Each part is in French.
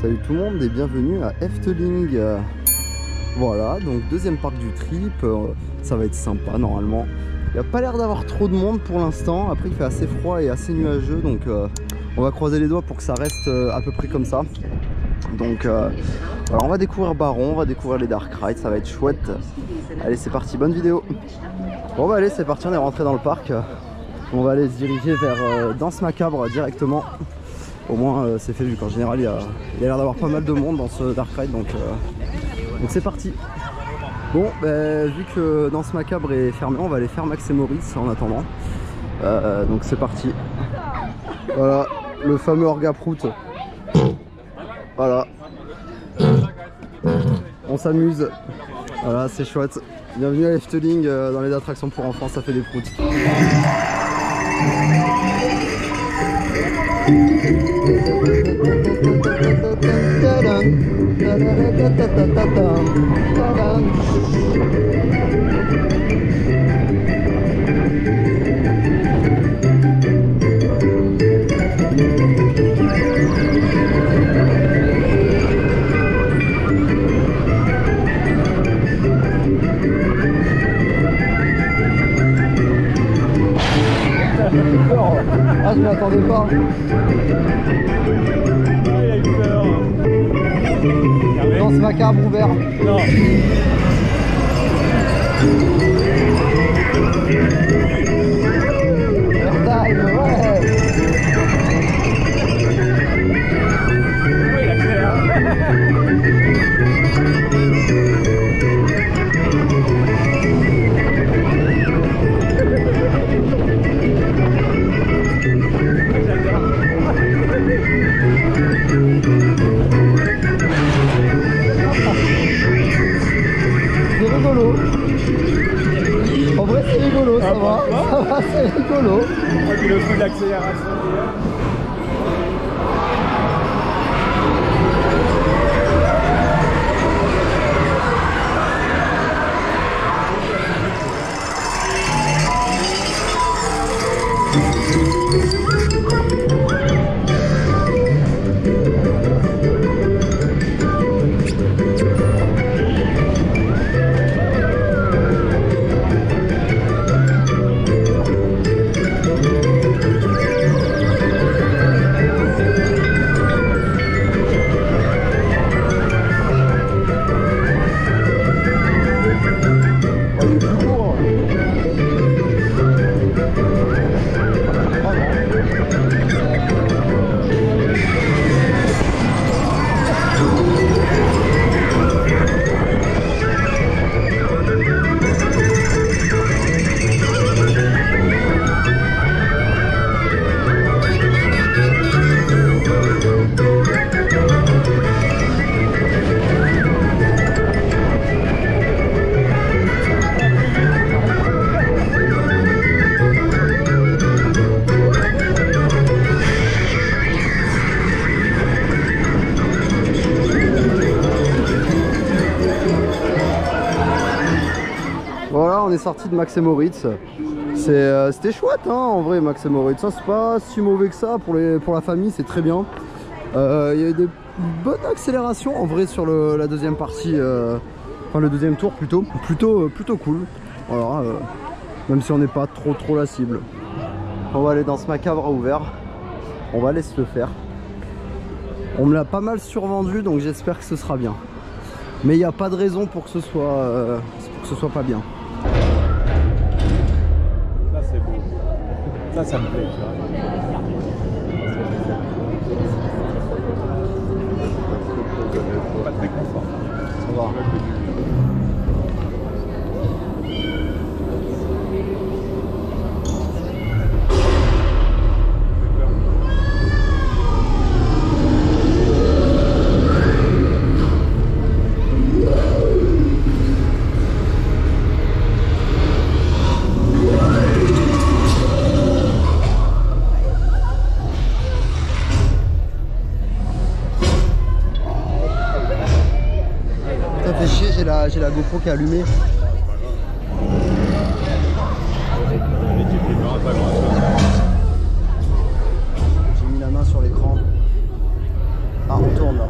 Salut tout le monde et bienvenue à Efteling. Voilà, donc deuxième parc du trip, ça va être sympa normalement. Il n'y a pas l'air d'avoir trop de monde pour l'instant, après il fait assez froid et assez nuageux, donc on va croiser les doigts pour que ça reste à peu près comme ça. Donc voilà, on va découvrir Baron, on va découvrir les Dark Rides, ça va être chouette. Allez, c'est parti, bonne vidéo. Bon bah allez, c'est parti, on est rentré dans le parc. On va aller se diriger vers Danse Macabre directement. Au moins c'est fait vu qu'en général il y a l'air d'avoir pas mal de monde dans ce Dark Ride, donc c'est parti. Bon, vu que Danse Macabre est fermé, on va aller faire Max et Moritz en attendant. Donc c'est parti. Voilà, le fameux Orga Prout. Voilà. On s'amuse. Voilà, c'est chouette. Bienvenue à Efteling, dans les attractions pour enfants, ça fait des proutes. Ah, je m'attendais pas. Ah, il a eu peur. Danse Macabre ouvert. Non. Airtime, ouais. Oui, il accélère. C'est rigolo. En vrai c'est rigolo, ça va. Ça va, c'est rigolo. Moi qui le coup d'accélération. Voilà, on est sorti de Max et Moritz. C'était chouette hein, en vrai Max et Moritz. Ça c'est pas si mauvais que ça pour la famille, c'est très bien. Il y a eu des bonnes accélérations en vrai sur la deuxième partie, enfin le deuxième tour plutôt cool. Voilà, même si on n'est pas trop la cible. On va aller dans ce Macabre à ouvert. On va laisser le faire. On me l'a pas mal survendu, donc j'espère que ce sera bien. Mais il n'y a pas de raison pour que ce soit pas bien. Ça c'est beau. Ça me plaît, tu vois. Pas très confort. Ça va. Ça fait chier, j'ai la GoPro qui est allumée. J'ai mis la main sur l'écran. Ah, on tourne là.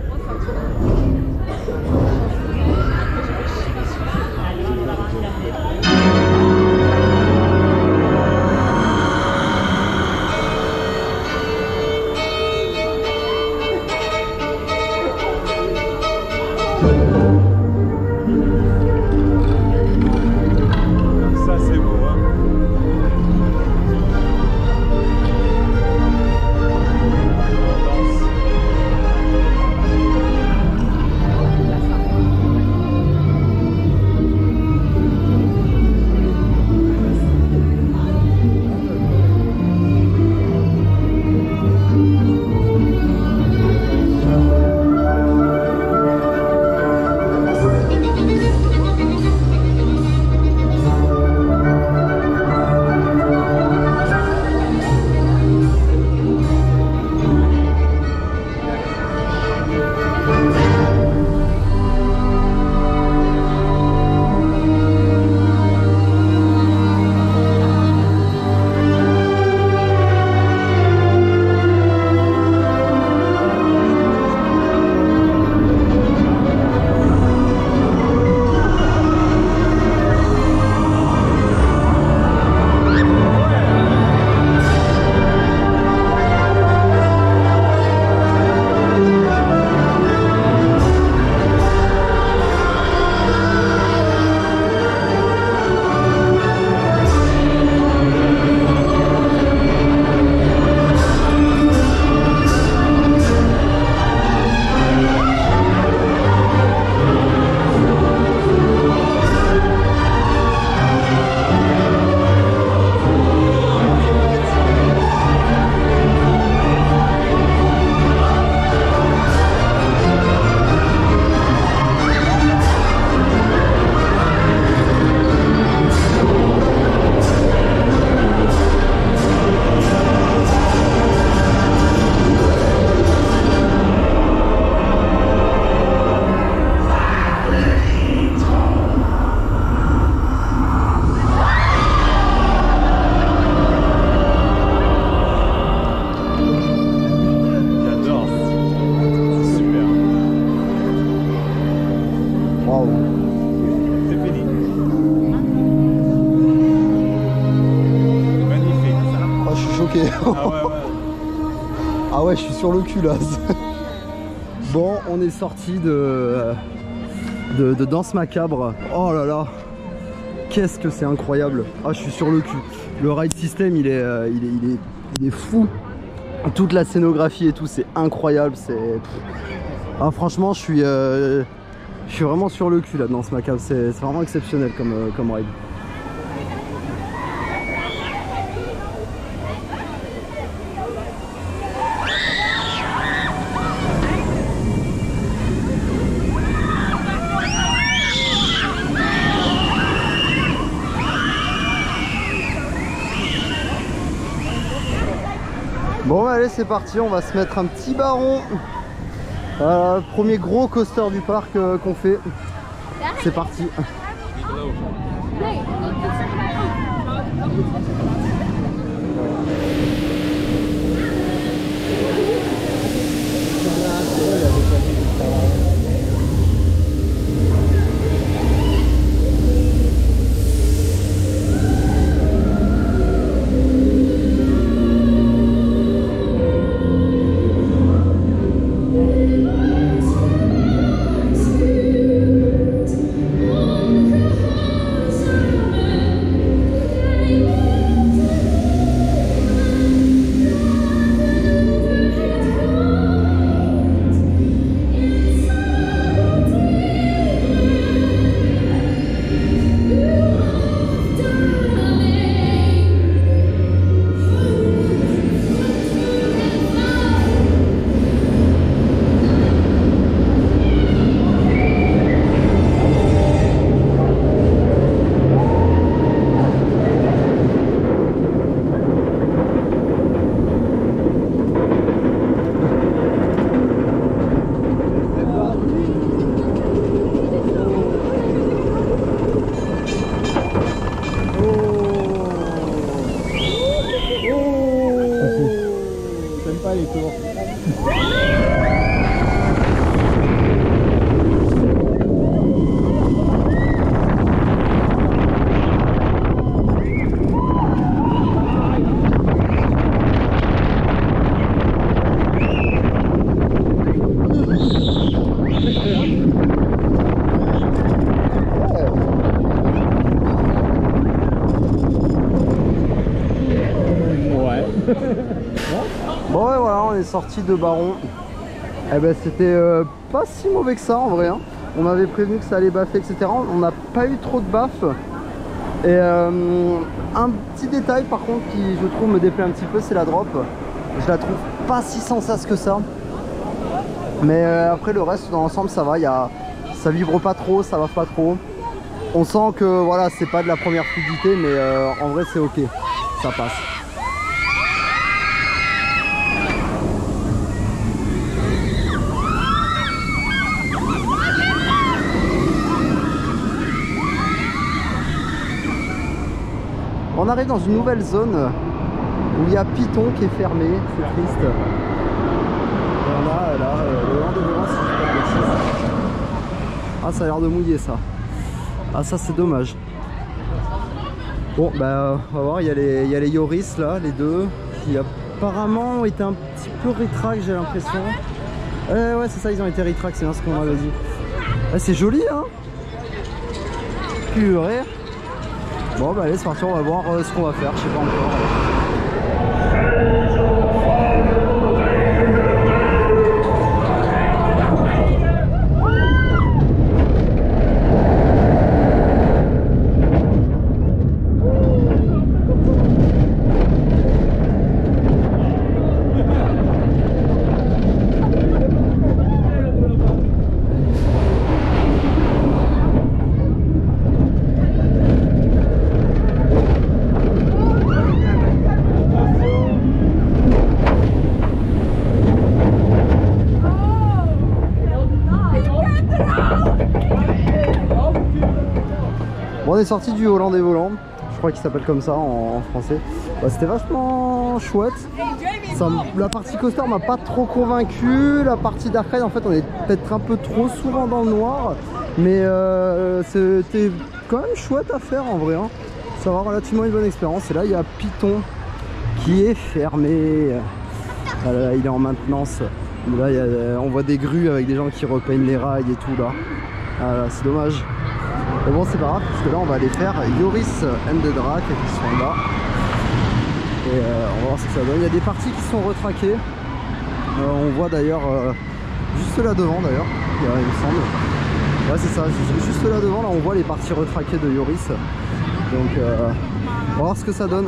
Ah ouais, je suis sur le cul là. Bon, on est sorti de Danse Macabre. Oh là là, qu'est-ce que c'est incroyable. Ah, je suis sur le cul. Le ride system, il est fou. Toute la scénographie et tout, c'est incroyable. Ah, franchement, je suis vraiment sur le cul là dans ce Macabre. C'est vraiment exceptionnel comme ride. Bon allez, c'est parti, on va se mettre un petit baron. Voilà, premier gros coaster du parc qu'on fait. C'est parti. Bon ouais, voilà, on est sorti de Baron. Eh ben c'était pas si mauvais que ça en vrai, hein. On m'avait prévenu que ça allait baffer, etc. On n'a pas eu trop de baffes. Et un petit détail par contre qui je trouve me déplaît un petit peu, c'est la drop. Je la trouve pas si sans sas que ça. Mais après le reste dans l'ensemble ça va, ça vibre pas trop, ça va pas trop. On sent que voilà, c'est pas de la première fluidité, mais en vrai c'est ok, ça passe. On arrive dans une nouvelle zone où il y a Python qui est fermé, c'est triste. Et on a là le land de violence, si je dis pas de bêtises. Ah, ça a l'air de mouiller ça. Ah, ça c'est dommage. Bon bah on va voir, il y a les Yoris là, les deux, qui apparemment ont été un petit peu rétract, j'ai l'impression. Ouais c'est ça, ils ont été rétract, c'est bien ce qu'on m'avait dit. Ah, c'est joli hein. Purée. Bon bah allez, c'est parti, on va voir ce qu'on va faire, je sais pas encore. Bon, on est sorti du Holland des Volants, je crois qu'il s'appelle comme ça en français. Bah, c'était vachement chouette. La partie coaster m'a pas trop convaincu. La partie d'arcade, en fait, on est peut-être un peu trop souvent dans le noir. Mais c'était quand même chouette à faire en vrai, hein. Ça va, relativement une bonne expérience. Et là, il y a Python qui est fermé. il est en maintenance. Là, on voit des grues avec des gens qui repeignent les rails et tout là. C'est dommage. Mais bon, c'est pas grave parce que là, on va aller faire Yoris and the Drac qui sont là. Et on va voir ce que ça donne. Il y a des parties qui sont retraquées. On voit d'ailleurs juste là devant d'ailleurs, il me semble. Ouais, c'est ça, juste là devant, là on voit les parties retraquées de Yoris. Donc on va voir ce que ça donne.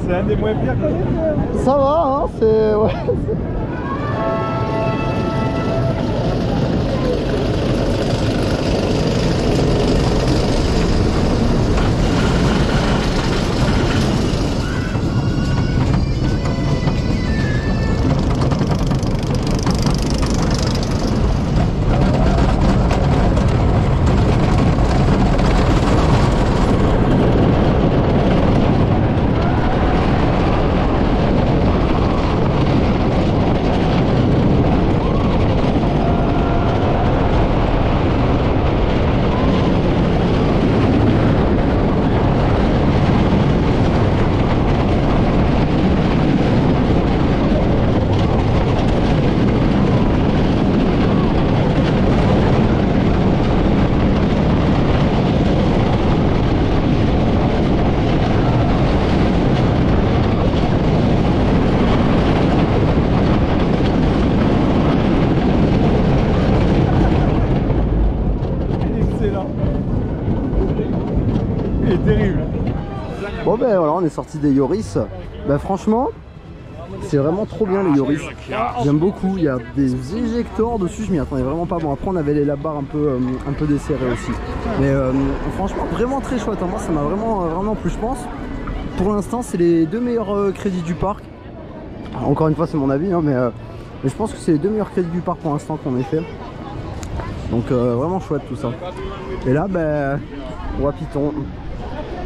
C'est un des moins pires connus. Ça va, hein, c'est... Ouais. Bon ben voilà, on est sorti des Yoris. Ben franchement, c'est vraiment trop bien les Yoris. J'aime beaucoup, il y a des éjecteurs dessus, je m'y attendais vraiment pas. Bon après on avait les lap-bars un peu desserrés aussi. Mais franchement vraiment très chouette, moi ça m'a vraiment plu je pense. Pour l'instant c'est les deux meilleurs crédits du parc. Alors, encore une fois c'est mon avis, hein, mais je pense que c'est les deux meilleurs crédits du parc pour l'instant qu'on ait fait. Donc vraiment chouette tout ça. Et là ben on voit Python.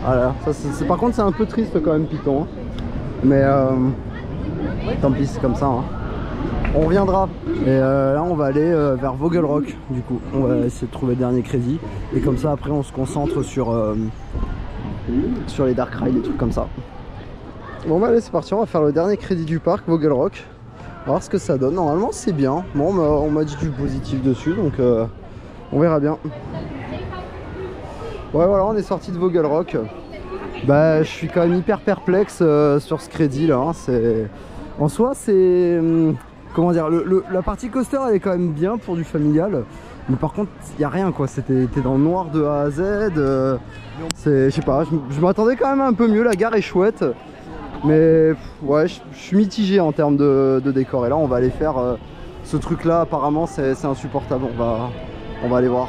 Voilà, ça, par contre c'est un peu triste quand même Python, hein. Mais tant pis c'est comme ça, hein. On reviendra. Et là on va aller vers Vogelrock du coup. On va essayer de trouver le dernier crédit. Et comme ça après on se concentre sur les Dark Ride, des trucs comme ça. Bon bah allez c'est parti, on va faire le dernier crédit du parc, Vogelrock. On va voir ce que ça donne, normalement c'est bien. Bon on m'a dit du positif dessus donc on verra bien. Ouais voilà, on est sorti de Vogelrock. Bah je suis quand même hyper perplexe sur ce crédit là, hein. En soi c'est... comment dire, la partie coaster elle est quand même bien pour du familial. Mais par contre il n'y a rien quoi, t'es dans le noir de A à Z. Je sais pas, je m'attendais quand même un peu mieux, la gare est chouette. Mais ouais je suis mitigé en termes de décor. Et là on va aller faire ce truc là, apparemment c'est insupportable, on va aller voir.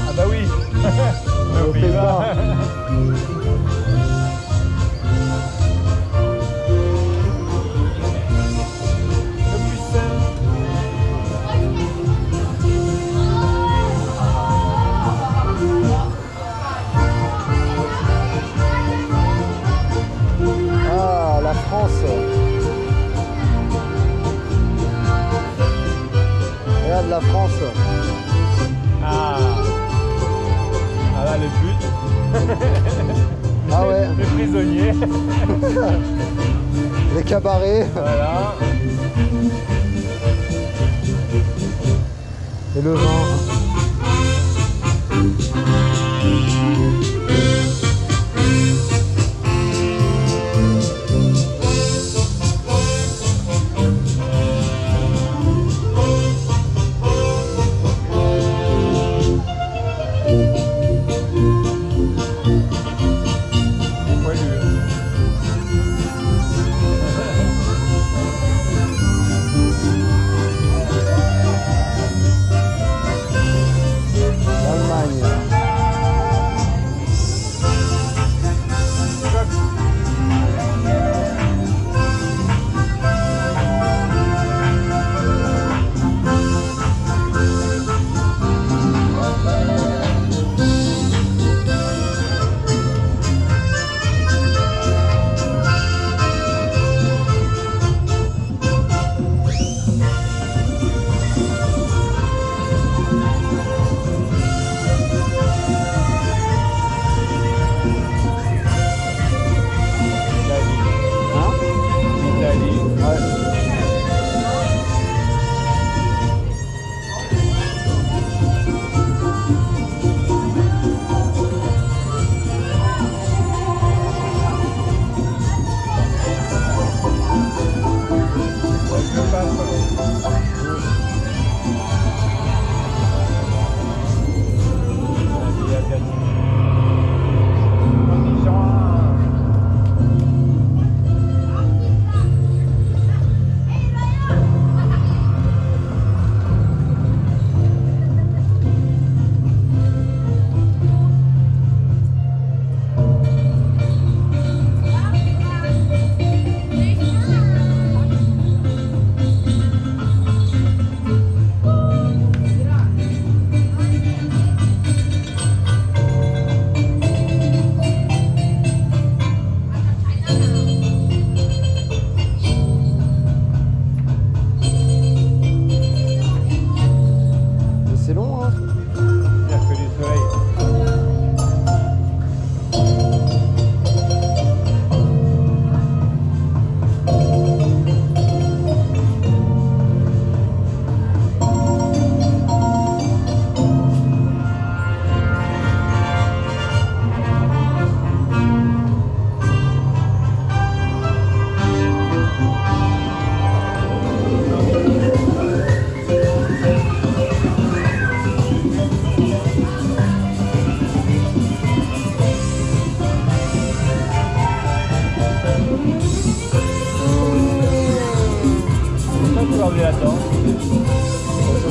Ah bah oui. cabaret. Voilà. Et le vin.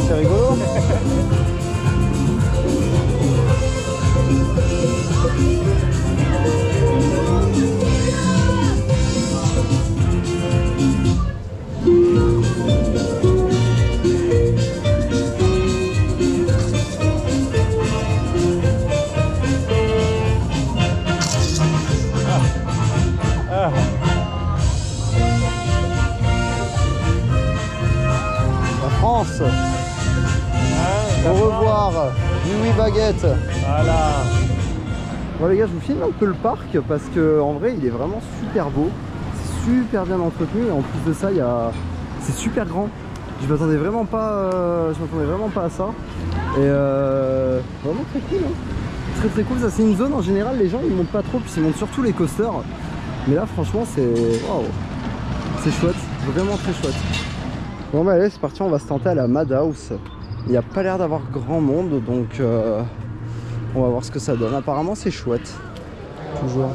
C'est rigolo. France. Au revoir. Oui, oui, baguette. Voilà. Bon les gars, je vous filme un peu le parc parce que en vrai il est vraiment super beau, c'est super bien entretenu et en plus de ça c'est super grand. Je m'attendais vraiment pas à ça et vraiment très cool hein. Très cool. Ça c'est une zone en général les gens ils montent pas trop puis ils montent surtout les coasters, mais là franchement c'est waouh, c'est chouette, vraiment très chouette. Bon bah allez c'est parti, on va se tenter à la Madhouse. Il n'y a pas l'air d'avoir grand monde donc on va voir ce que ça donne. Apparemment c'est chouette. Toujours.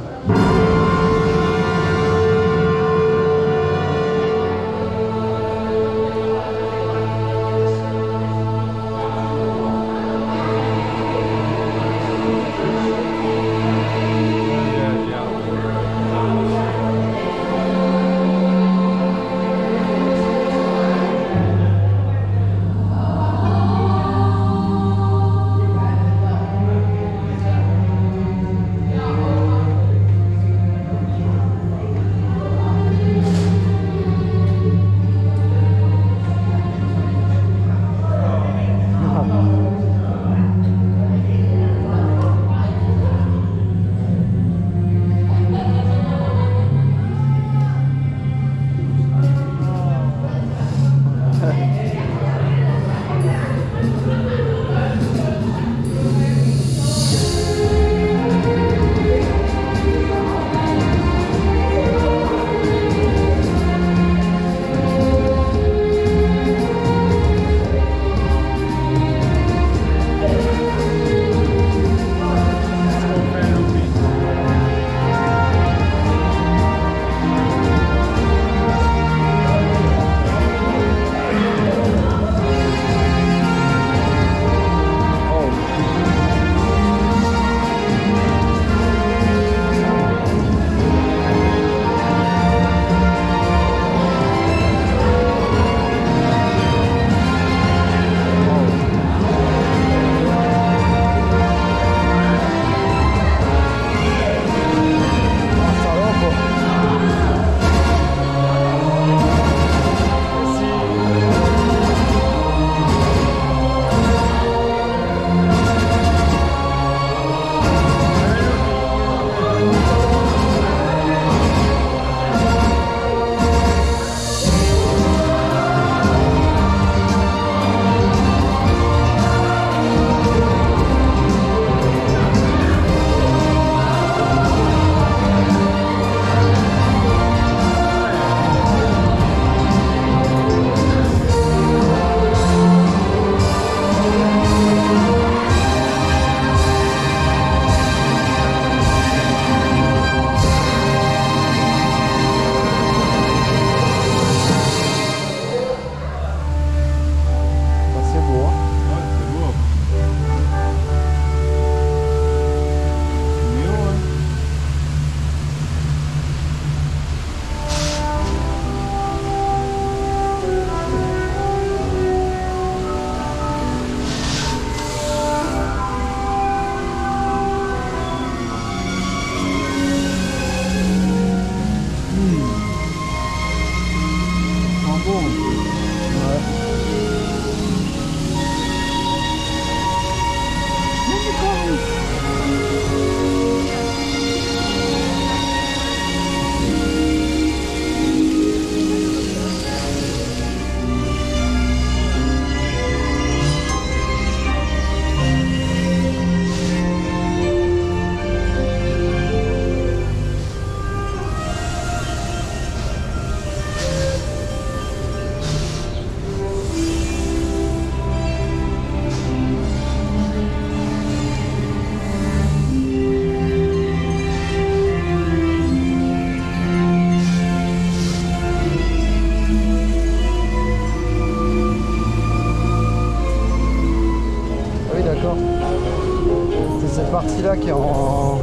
partie-là qui est en...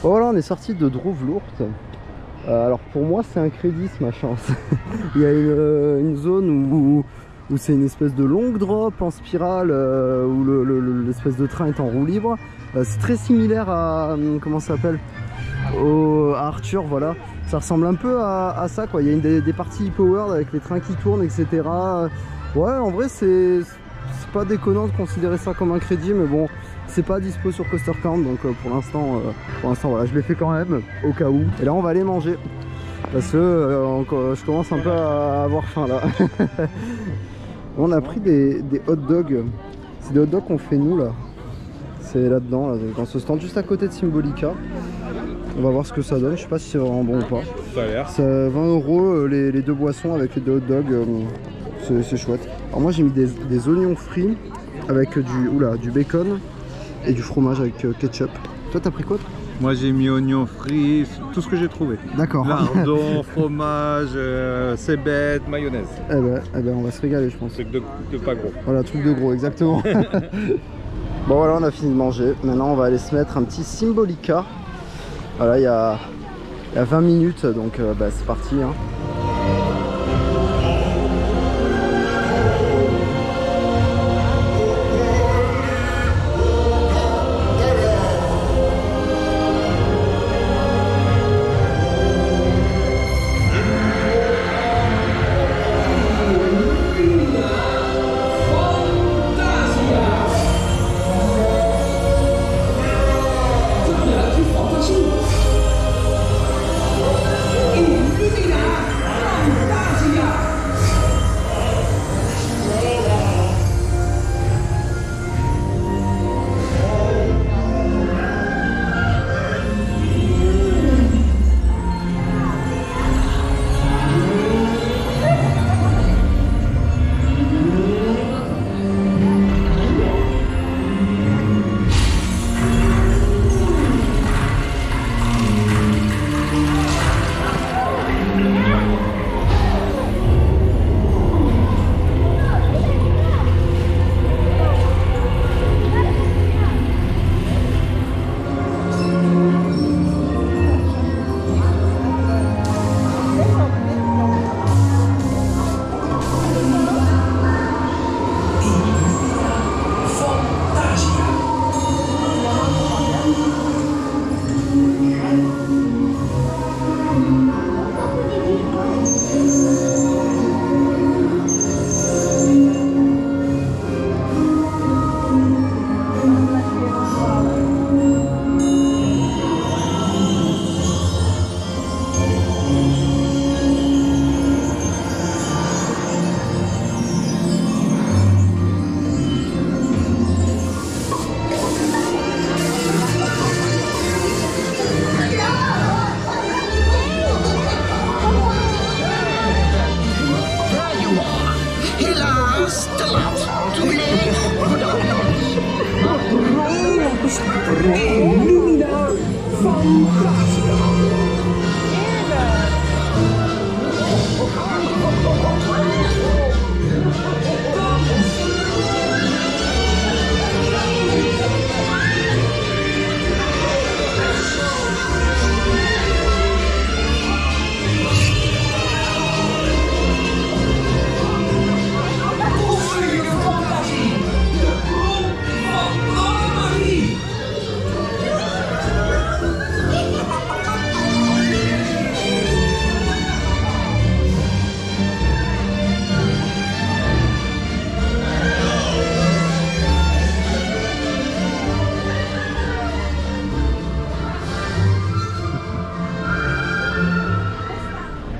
Voilà, on est sorti de Droevloert. Alors pour moi c'est un crédit ce machin. Il y a une zone où c'est une espèce de longue drop en spirale où l'espèce de train est en roue libre. C'est très similaire à comment ça s'appelle, à Arthur, voilà. Ça ressemble un peu à ça quoi. Il y a des parties powered avec les trains qui tournent, etc. Ouais, en vrai c'est pas déconnant de considérer ça comme un crédit, mais bon, c'est pas dispo sur Coaster Count, donc pour l'instant voilà, je l'ai fait quand même au cas où. Et là on va aller manger parce que je commence un peu à avoir faim là. On a pris des hot dogs. C'est des hot dogs qu'on fait nous là. C'est là-dedans, là, dans ce stand juste à côté de Symbolica. On va voir ce que ça donne. Je sais pas si c'est vraiment bon ou pas. Ça a l'air. C'est 20 € les deux boissons avec les deux hot dogs. C'est chouette. Alors moi j'ai mis des oignons frits avec du bacon et du fromage avec ketchup. Toi t'as pris quoi toi? Moi j'ai mis oignons frits, tout ce que j'ai trouvé. D'accord. Lardon, fromage, cébette, mayonnaise. Eh ben on va se régaler je pense. Truc de pas gros. Voilà, truc de gros, exactement. Bon voilà, on a fini de manger. Maintenant on va aller se mettre un petit Symbolica. Voilà, il y a 20 minutes, donc c'est parti hein.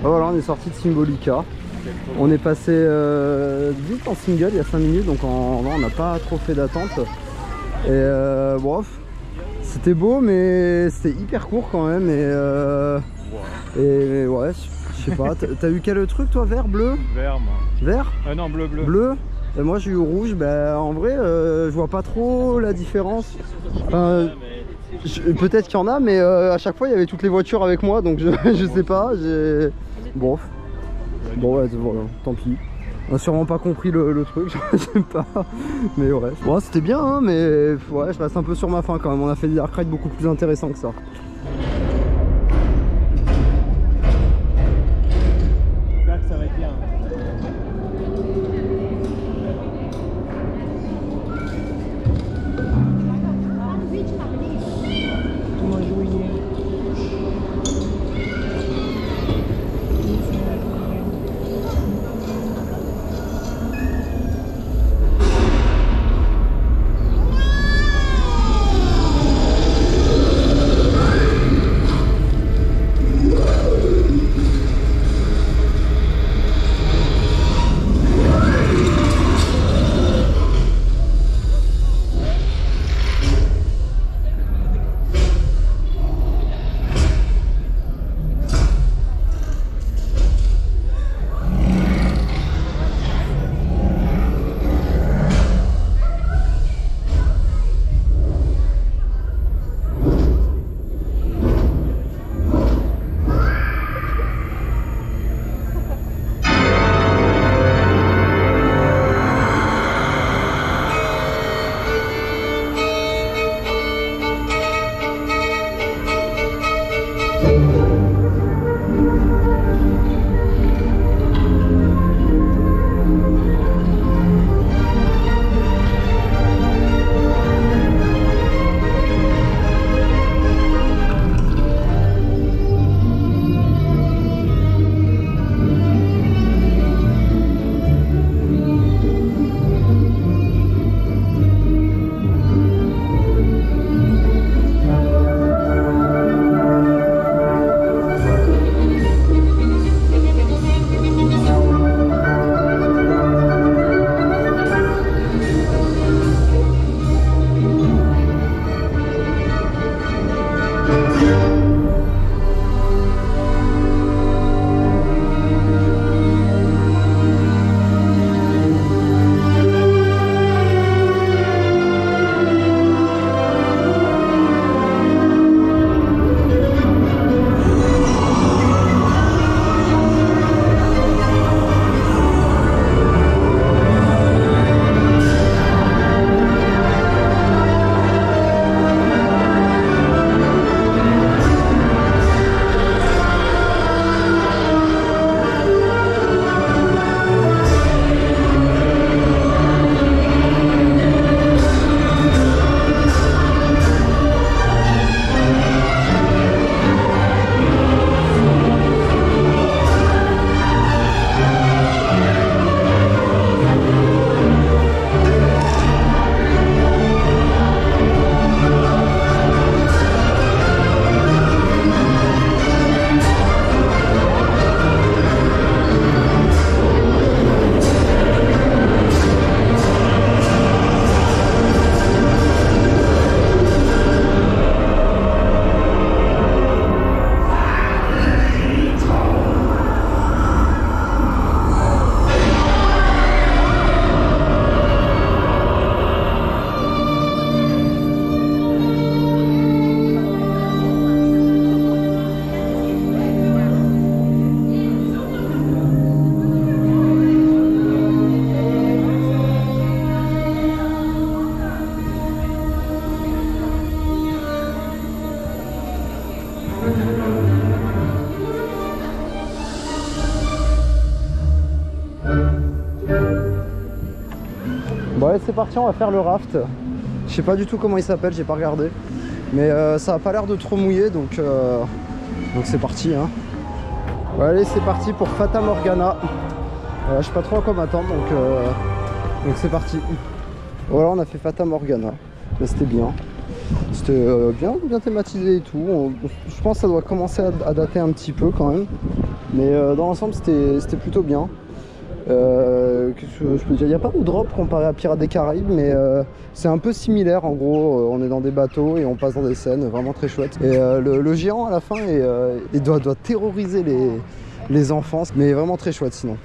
Voilà, on est sorti de Symbolica. On est passé vite en single il y a 5 minutes, donc on n'a pas trop fait d'attente. Et bon, c'était beau, mais c'était hyper court quand même. Et ouais, je sais pas. T'as eu quel truc toi? Vert, bleu? Vert, moi. Vert? Non, bleu. Bleu? Et moi j'ai eu rouge. Bah en vrai, je vois pas trop la différence. Enfin, peut-être qu'il y en a, mais à chaque fois il y avait toutes les voitures avec moi, donc je sais pas. Bon. Bon ouais, voilà, tant pis. On a sûrement pas compris le truc, je sais pas. Mais ouais. Bon, c'était bien, hein, mais ouais, je reste un peu sur ma faim quand même. On a fait des dark rides beaucoup plus intéressants que ça. J'espère que ça va être bien. Bon allez, c'est parti, on va faire le raft. Je sais pas du tout comment il s'appelle, j'ai pas regardé. Mais ça a pas l'air de trop mouiller, donc c'est parti, hein. Bon, allez, c'est parti pour Fata Morgana. Je sais pas trop à quoi m'attendre, donc c'est parti. Voilà, on a fait Fata Morgana. C'était bien. C'était bien thématisé et tout. Je pense que ça doit commencer à dater un petit peu quand même. Mais dans l'ensemble, c'était plutôt bien. Qu'est-ce que je peux dire, il n'y a pas de drop comparé à Pirates des Caraïbes, mais c'est un peu similaire. En gros, on est dans des bateaux et on passe dans des scènes vraiment très chouettes. Et le géant à la fin il doit terroriser les enfants, mais vraiment très chouette sinon.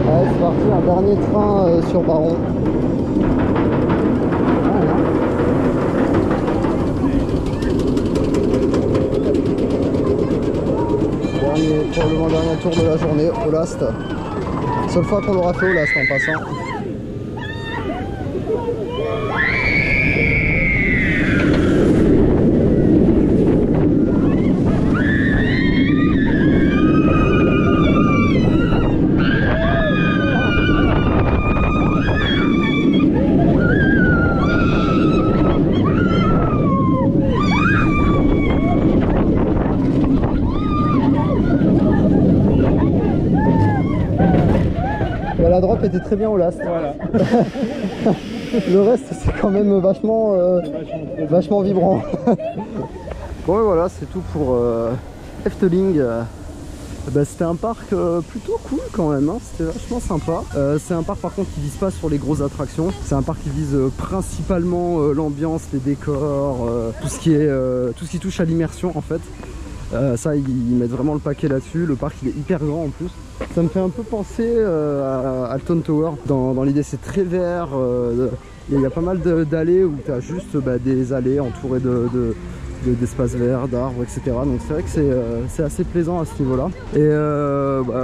Allez, c'est parti, un dernier train sur Baron. Probablement dernier tour de la journée au last. Seule fois qu'on l'aura fait au last en passant. La drop était très bien au last. Voilà. Le reste c'est quand même vachement vibrant. Bon et voilà, c'est tout pour Efteling. Bah, c'était un parc plutôt cool quand même, hein. C'était vachement sympa. C'est un parc par contre qui vise pas sur les grosses attractions. C'est un parc qui vise principalement l'ambiance, les décors, tout ce qui touche à l'immersion en fait. Ça ils mettent vraiment le paquet là-dessus. Le parc il est hyper grand en plus. Ça me fait un peu penser à Alton Tower. Dans l'idée c'est très vert. Il y a pas mal d'allées où tu as juste des allées entourées d'espaces verts, d'arbres, etc. Donc c'est vrai que c'est assez plaisant à ce niveau-là. Et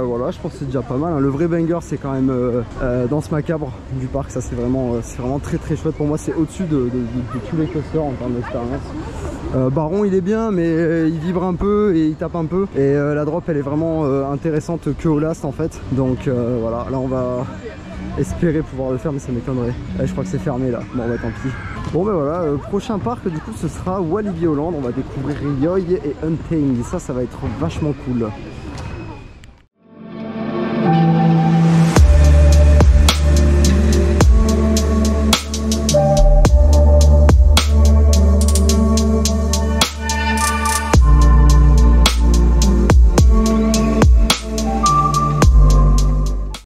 voilà, je pense que c'est déjà pas mal, hein. Le vrai banger c'est quand même Danse Macabre du parc. Ça c'est vraiment très très chouette. Pour moi c'est au-dessus de tous les coasters en termes d'expérience. Baron il est bien mais il vibre un peu et il tape un peu. Et la drop elle est vraiment intéressante que au last en fait. Donc voilà, là on va espérer pouvoir le faire mais ça m'étonnerait. Je crois que c'est fermé là. Bon bah tant pis. Bon ben voilà, prochain parc du coup ce sera Walibi Holland. On va découvrir Yoy et Untamed et ça va être vachement cool.